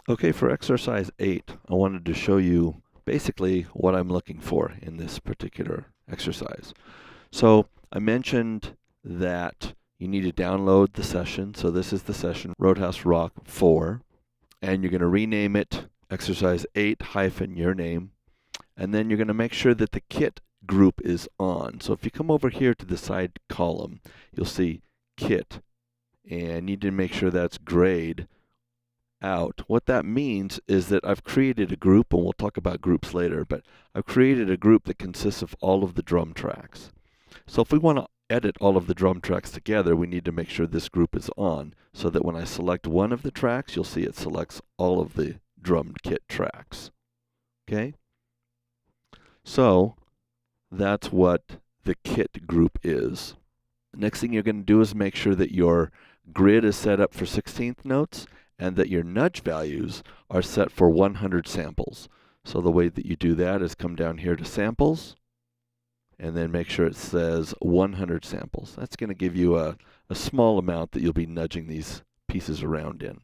Okay, for exercise 8, I wanted to show you basically what I'm looking for in this particular exercise. So I mentioned that you need to download the session. So this is the session, Roadhouse Rock 4, and you're going to rename it exercise 8 hyphen your name, and then you're going to make sure that the kit group is on. So if you come over here to the side column, you'll see kit, and you need to make sure that's grayed out. What that means is that I've created a group, and we'll talk about groups later, but I've created a group that consists of all of the drum tracks. So if we want to edit all of the drum tracks together, we need to make sure this group is on, so that when I select one of the tracks, you'll see it selects all of the drum kit tracks. Okay? So that's what the kit group is. The next thing you're going to do is make sure that your grid is set up for 16th notes and that your nudge values are set for 100 samples. So the way that you do that is come down here to samples and then make sure it says 100 samples. That's going to give you a small amount that you'll be nudging these pieces around in.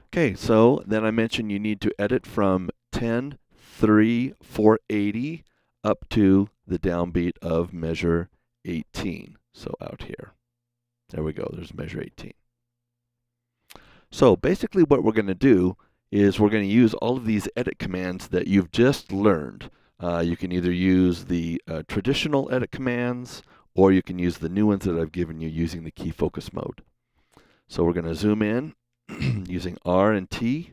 Okay, so then I mentioned you need to edit from 10, 3, 480 up to the downbeat of measure 18. So out here. There we go, there's measure 18. So basically what we're going to do is we're going to use all of these edit commands that you've just learned. You can either use the traditional edit commands, or you can use the new ones that I've given you using the key focus mode. So we're going to zoom in using R and T.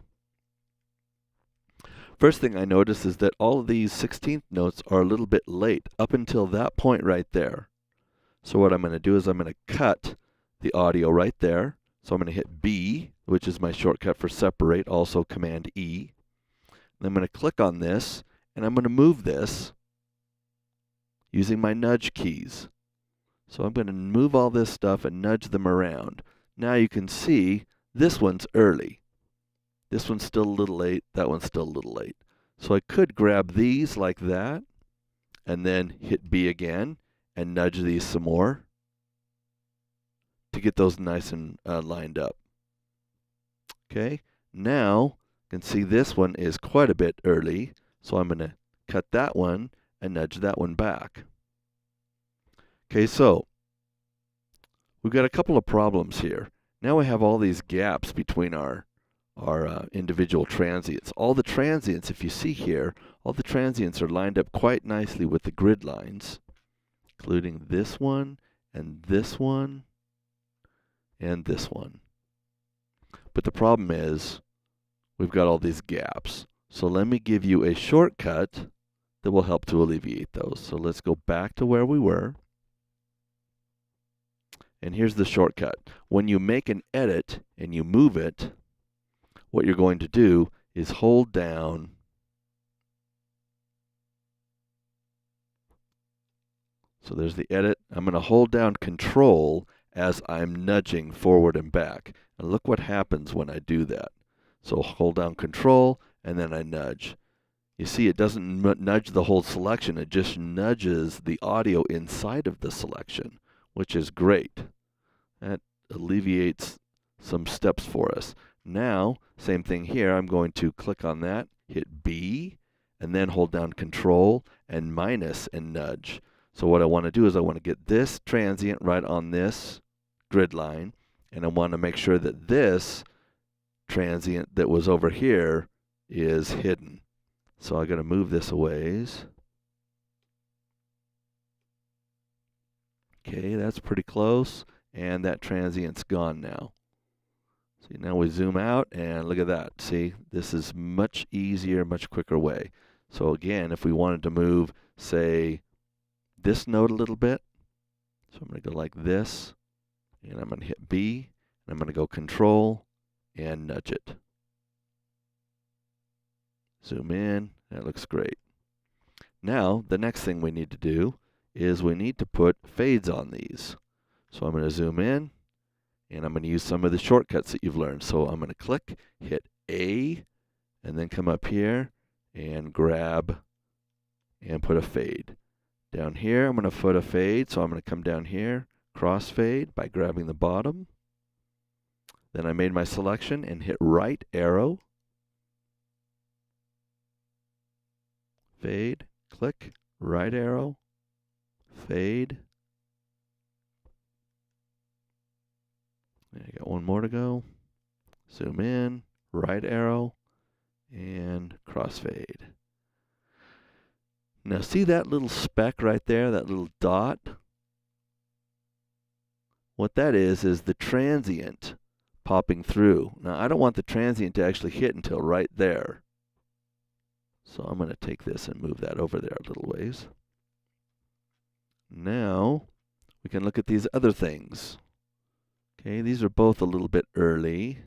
First thing I notice is that all of these 16th notes are a little bit late up until that point right there. So what I'm going to do is I'm going to cut the audio right there. So I'm going to hit B, which is my shortcut for separate, also Command E. And I'm going to click on this, and I'm going to move this using my nudge keys. So I'm going to move all this stuff and nudge them around. Now you can see this one's early. This one's still a little late, that one's still a little late. So I could grab these like that, and then hit B again, and nudge these some more to get those nice and lined up. Okay, now you can see this one is quite a bit early, so I'm going to cut that one and nudge that one back. Okay, so we've got a couple of problems here. Now we have all these gaps between our individual transients. All the transients, if you see here, all the transients are lined up quite nicely with the grid lines, including this one and this one and this one. But the problem is we've got all these gaps. So let me give you a shortcut that will help to alleviate those. So let's go back to where we were. And here's the shortcut. When you make an edit and you move it, what you're going to do is hold down so there's the edit. I'm going to hold down Control as I'm nudging forward and back. And look what happens when I do that. So hold down Control, and then I nudge. You see, it doesn't nudge the whole selection. It just nudges the audio inside of the selection, which is great. That alleviates some steps for us. Now, same thing here. I'm going to click on that, hit B, and then hold down Control and minus and nudge. So what I want to do is I want to get this transient right on this grid line, and I want to make sure that this transient that was over here is hidden. So I'm going to move this a ways. Okay, that's pretty close, and that transient's gone now. See, now we zoom out, and look at that. See, this is much easier, much quicker way. So again, if we wanted to move, say, this note a little bit, so I'm going to go like this, and I'm going to hit B, and I'm going to go Control and nudge it. Zoom in, that looks great. Now, the next thing we need to do is we need to put fades on these. So I'm going to zoom in, and I'm going to use some of the shortcuts that you've learned. So I'm going to click, hit A, and then come up here and grab and put a fade. Down here, I'm going to put a fade, so I'm going to come down here, crossfade by grabbing the bottom. Then I made my selection and hit right arrow, fade, click, right arrow, fade. I got one more to go. Zoom in, right arrow, and crossfade. Now see that little speck right there, that little dot? What that is the transient popping through. Now I don't want the transient to actually hit until right there. So I'm going to take this and move that over there a little ways. Now we can look at these other things. Okay, these are both a little bit early.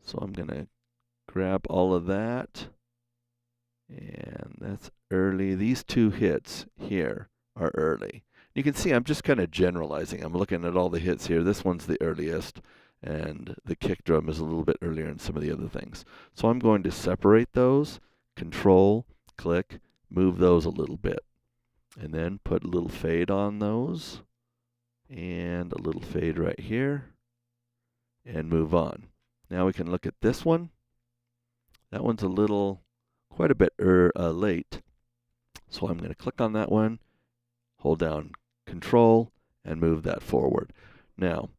So I'm going to grab all of that. And that's early. These two hits here are early. You can see I'm just kind of generalizing. I'm looking at all the hits here. This one's the earliest, and the kick drum is a little bit earlier in some of the other things. So I'm going to separate those, control, click, move those a little bit, and then put a little fade on those, and a little fade right here, and move on. Now we can look at this one. That one's quite a bit late. So I'm going to click on that one, hold down Control, and move that forward. Now,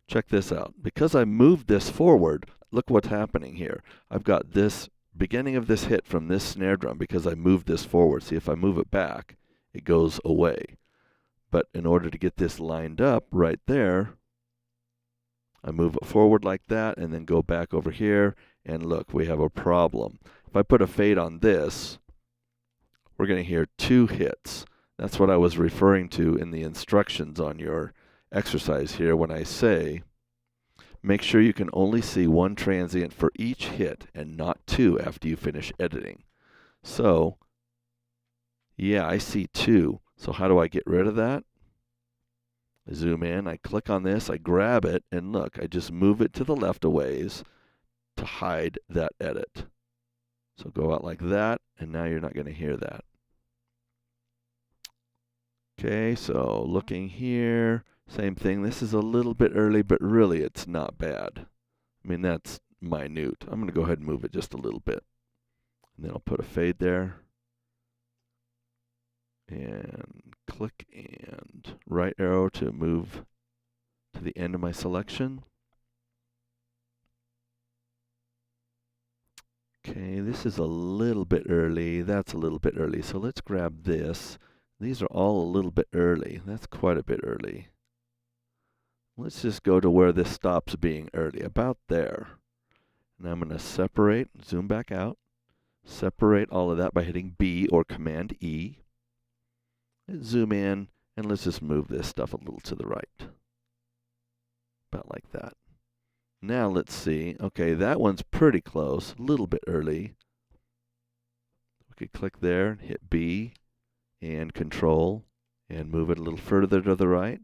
check this out. Because I moved this forward, look what's happening here. I've got this beginning of this hit from this snare drum because I moved this forward. See, if I move it back, it goes away. But in order to get this lined up right there, I move it forward like that and then go back over here, and look, we have a problem. If I put a fade on this, we're going to hear two hits. That's what I was referring to in the instructions on your exercise here when I say, make sure you can only see one transient for each hit and not two after you finish editing. So, yeah, I see two. So how do I get rid of that? I zoom in, I click on this, I grab it, and look, I just move it to the left a ways to hide that edit. So go out like that, and now you're not going to hear that. Okay, so looking here, same thing. This is a little bit early, but really it's not bad. I mean, that's minute. I'm going to go ahead and move it just a little bit. And then I'll put a fade there. And click and right arrow to move to the end of my selection. Okay, this is a little bit early. That's a little bit early. So let's grab this. These are all a little bit early. That's quite a bit early. Let's just go to where this stops being early, about there. And I'm going to separate, zoom back out, separate all of that by hitting B or Command E. Zoom in, and let's just move this stuff a little to the right. About like that. Now let's see. Okay, that one's pretty close, a little bit early. We could click there, hit B and Control, and move it a little further to the right.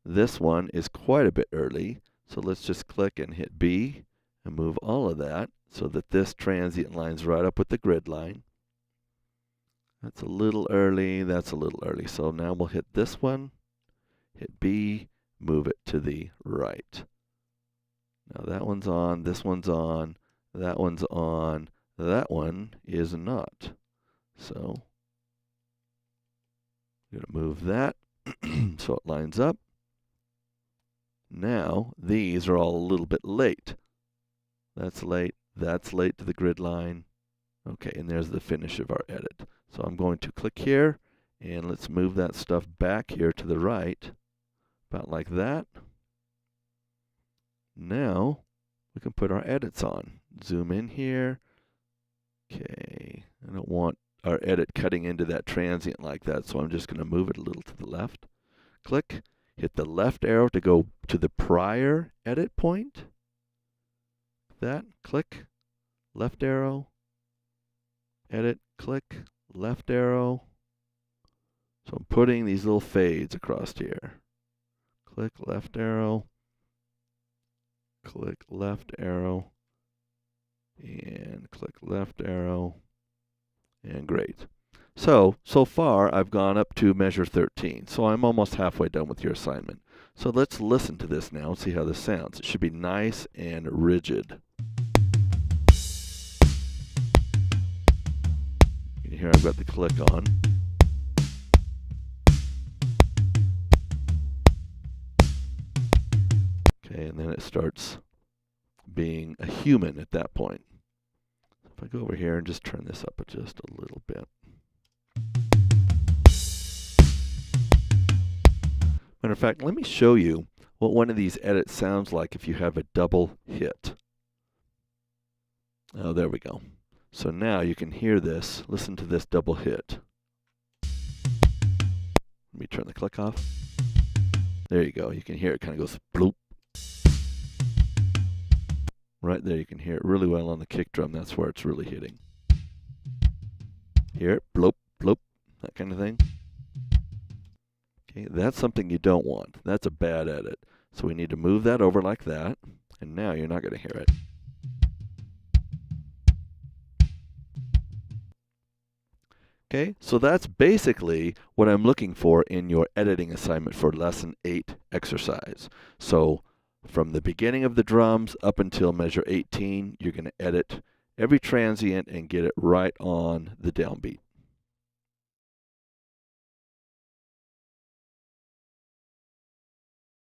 This one is quite a bit early, so let's just click and hit B and move all of that so that this transient lines right up with the grid line. That's a little early, that's a little early. So now we'll hit this one, hit B, move it to the right. Now that one's on, this one's on, that one's on, that one is not. So I'm going to move that so it lines up. Now these are all a little bit late. That's late to the grid line. Okay, and there's the finish of our edit. So I'm going to click here, and let's move that stuff back here to the right, about like that. Now we can put our edits on. Zoom in here. Okay, I don't want our edit cutting into that transient like that, so I'm just going to move it a little to the left. Click, hit the left arrow to go to the prior edit point. That, click, left arrow, edit, click, left arrow. So I'm putting these little fades across here. Click left arrow, click left arrow, and click left arrow, and great. So far I've gone up to measure 13, so I'm almost halfway done with your assignment. So let's listen to this now and see how this sounds. It should be nice and rigid. can hear I've got the click on. Okay, and then it starts being a human at that point. If I go over here and just turn this up just a little bit. Matter of fact, let me show you what one of these edits sounds like if you have a double hit. Oh, there we go. So now you can hear this. Listen to this double hit. Let me turn the click off. There you go. You can hear it kind of goes bloop. Right there, you can hear it really well on the kick drum. That's where it's really hitting. Hear it? Bloop, bloop, that kind of thing. Okay, that's something you don't want. That's a bad edit. So we need to move that over like that. And now you're not going to hear it. Okay, so that's basically what I'm looking for in your editing assignment for Lesson 8 exercise. So from the beginning of the drums up until measure 18, you're going to edit every transient and get it right on the downbeat.